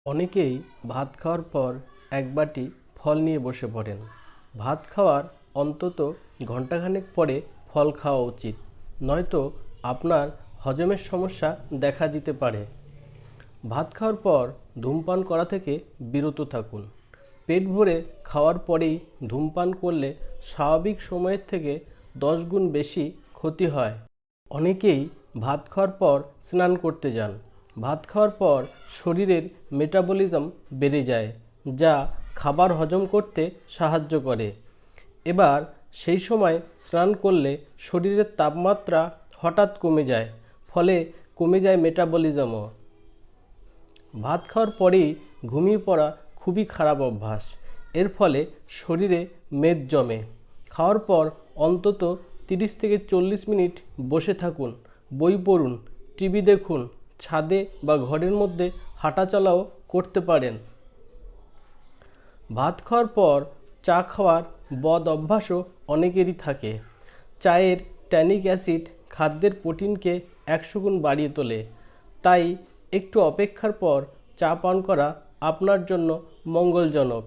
অনেকেই ভাত খাওয়ার পর এক বাটি ফল নিয়ে বসে পড়েন। ভাত খাওয়ার অন্তত ঘন্টাখানেক পরে ফল খাওয়া উচিত, নয়তো আপনার হজমের সমস্যা দেখা দিতে পারে। ভাত খাওয়ার পর ধূমপান করা থেকে বিরত থাকুন। পেট ভরে খাওয়ার পরেই ধূমপান করলে স্বাভাবিক সময়ের থেকে 10 গুণ বেশি ক্ষতি হয়। অনেকেই ভাত খাওয়ার পর স্নান করতে যান। ভাত খাওয়ার পর শরীরের মেটাবলিজম বেড়ে যায়, যা খাবার হজম করতে সাহায্য করে। এবার সেই সময় স্নান করলে শরীরের তাপমাত্রা হঠাৎ কমে যায়, ফলে কমে যায় মেটাবলিজমও। ভাত খাওয়ার পরেই ঘুমিয়ে পড়া খুবই খারাপ অভ্যাস। এর ফলে শরীরে মেদ জমে। খাওয়ার পর অন্তত 30 থেকে 40 মিনিট বসে থাকুন, বই পড়ুন, টিভি দেখুন, ছাদে বা ঘরের মধ্যে হাঁটাচলাও করতে পারেন। ভাত খাওয়ার পর চা খাওয়ার বদ অভ্যাসও অনেকেরই থাকে। চায়ের ট্যানিক অ্যাসিড খাদ্যের প্রোটিনকে 100 গুণ বাড়িয়ে তোলে। তাই একটু অপেক্ষার পর চা পান করা আপনার জন্য মঙ্গলজনক।